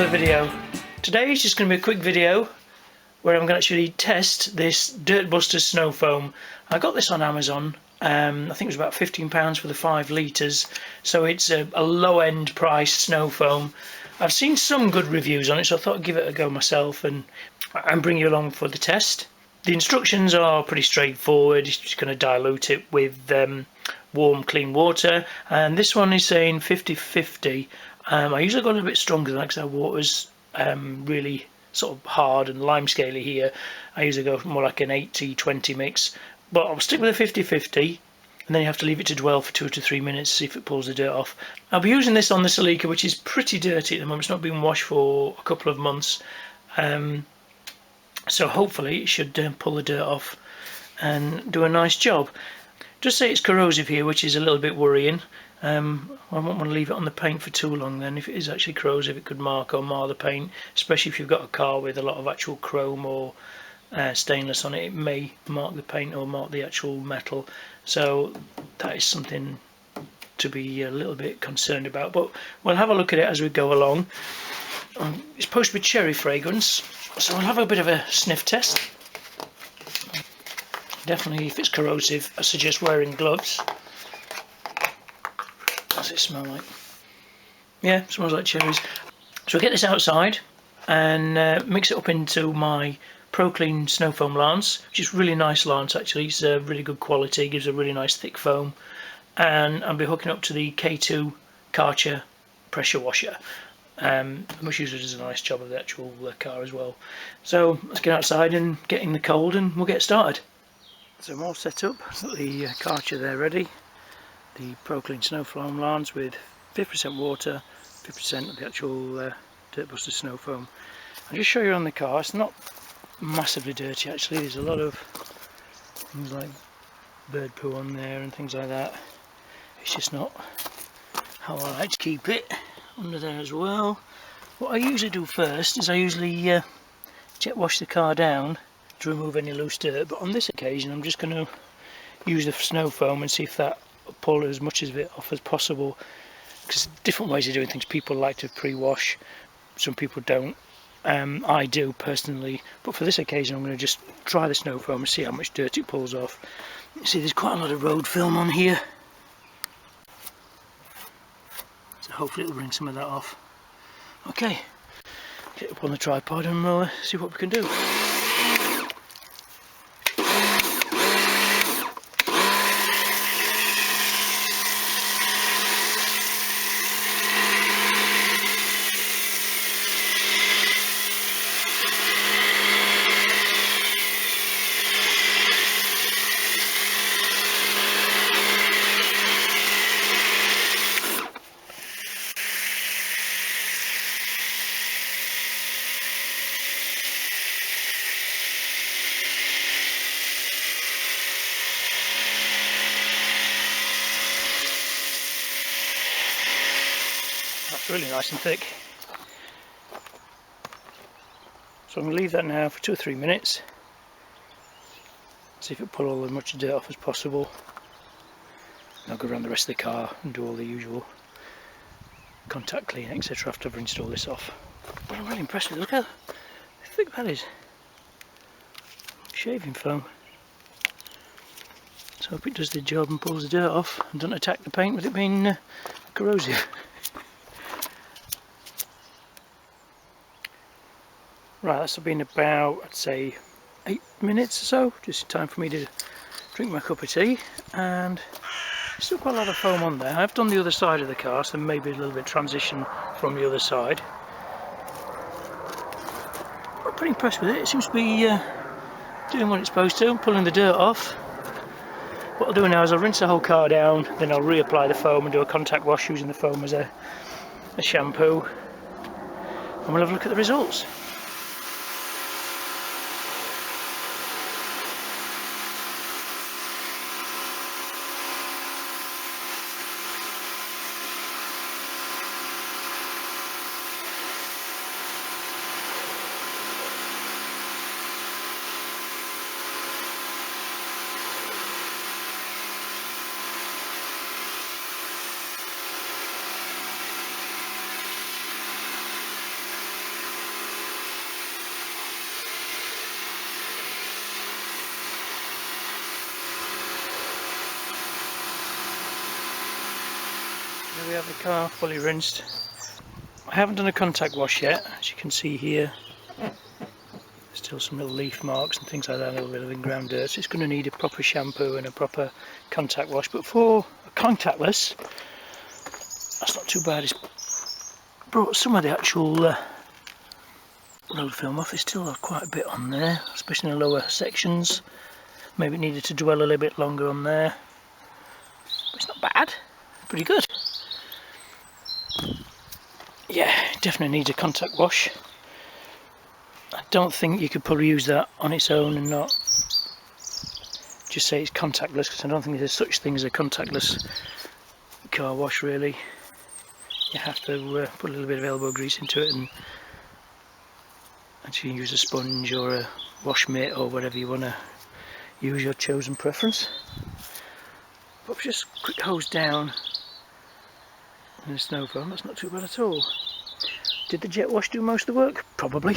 another video. Today is just going to be a quick video where I'm going to actually test this Dirt Buster snow foam. I got this on Amazon. I think it was about £15 for the 5 litres, so it's a low-end price snow foam. I've seen some good reviews on it, so I thought I'd give it a go myself and bring you along for the test. The instructions are pretty straightforward. It's just going to dilute it with warm clean water, and this one is saying 50-50. I usually go a little bit stronger than that because our water's really sort of hard and lime scaly here. I usually go more like an 80-20 mix, but I'll stick with a 50-50, and then you have to leave it to dwell for 2 to 3 minutes to see if it pulls the dirt off. I'll be using this on the Celica, which is pretty dirty at the moment. It's not been washed for a couple of months, so hopefully it should pull the dirt off and do a nice job. Just say it's corrosive here, which is a little bit worrying. I won't want to leave it on the paint for too long then. If it is actually corrosive, it could mark or mar the paint, especially if you've got a car with a lot of actual chrome or stainless on it. It may mark the paint or mark the actual metal, so that is something to be a little bit concerned about, but we'll have a look at it as we go along. It's supposed to be cherry fragrance, so I'll have a bit of a sniff test. Definitely, if it's corrosive, I suggest wearing gloves. What's it smell like? Yeah, it smells like cherries. So I'll get this outside and mix it up into my Pro Clean Snow Foam lance, which is really nice lance actually. It's really good quality, gives a really nice thick foam, and I'll be hooking up to the K2 Karcher pressure washer, which usually does a nice job of the actual car as well. So let's get outside and get in the cold and we'll get started. So I'm all set up, got the Karcher there ready, the Pro Clean Snow Foam lance with 50% water, 50% of the actual Dirt Buster snow foam. I'll just show you on the car. It's not massively dirty actually. There's a lot of things like bird poo on there and things like that. It's just not how I like to keep it. Under there as well. What I usually do first is I usually jet wash the car down to remove any loose dirt, but on this occasion I'm just going to use the snow foam and see if that will pull as much of it off as possible, because different ways of doing things. People like to pre-wash, some people don't. I do personally, but for this occasion I'm going to just try the snow foam and see how much dirt it pulls off. You see there's quite a lot of road film on here, so hopefully it'll bring some of that off. Okay, get up on the tripod and we'll see what we can do. That's really nice and thick. So I'm going to leave that now for 2 or 3 minutes. See if it pulls all as much dirt off as possible. And I'll go around the rest of the car and do all the usual contact clean, etc. after I've rinsed all this off. But I'm really impressed with it. Look how thick that is. Shaving foam. So I hope it does the job and pulls the dirt off and doesn't attack the paint with it being corrosive. Right, that's been about, I'd say, 8 minutes or so, just time for me to drink my cup of tea, and still quite a lot of foam on there. I've done the other side of the car, so maybe a little bit of transition from the other side. I'm pretty impressed with it. It seems to be doing what it's supposed to, pulling the dirt off. What I'll do now is I'll rinse the whole car down, then I'll reapply the foam and do a contact wash using the foam as a shampoo, and we'll have a look at the results. Here we have the car fully rinsed. I haven't done a contact wash yet, as you can see here. Still some little leaf marks and things like that, a little bit of in-ground dirt. So it's going to need a proper shampoo and a proper contact wash. But for a contactless, that's not too bad. It's brought some of the actual road film off. There's still quite a bit on there, especially in the lower sections. Maybe it needed to dwell a little bit longer on there. But it's not bad. Pretty good. Yeah, definitely needs a contact wash. I don't think you could probably use that on its own and not just say it's contactless, because I don't think there's such thing as a contactless car wash really. You have to put a little bit of elbow grease into it and actually use a sponge or a wash mitt or whatever you want to use, your chosen preference. But just quick hose down in the snow foam, that's not too bad at all. Did the jet wash do most of the work? Probably.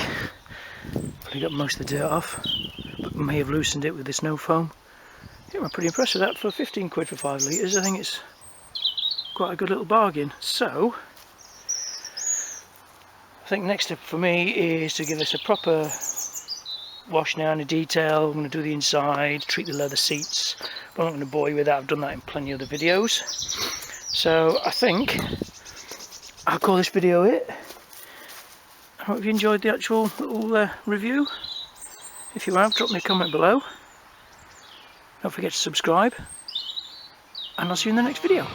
Probably got most of the dirt off, but may have loosened it with the snow foam. Yeah, I'm pretty impressed with that. For 15 quid for 5 litres, I think it's quite a good little bargain. So, I think next step for me is to give this a proper wash now in detail. I'm going to do the inside, treat the leather seats, but I'm not going to bore you with that. I've done that in plenty of other videos. So I think I'll call this video it. I hope you enjoyed the actual little review. If you have, drop me a comment below. Don't forget to subscribe, and I'll see you in the next video.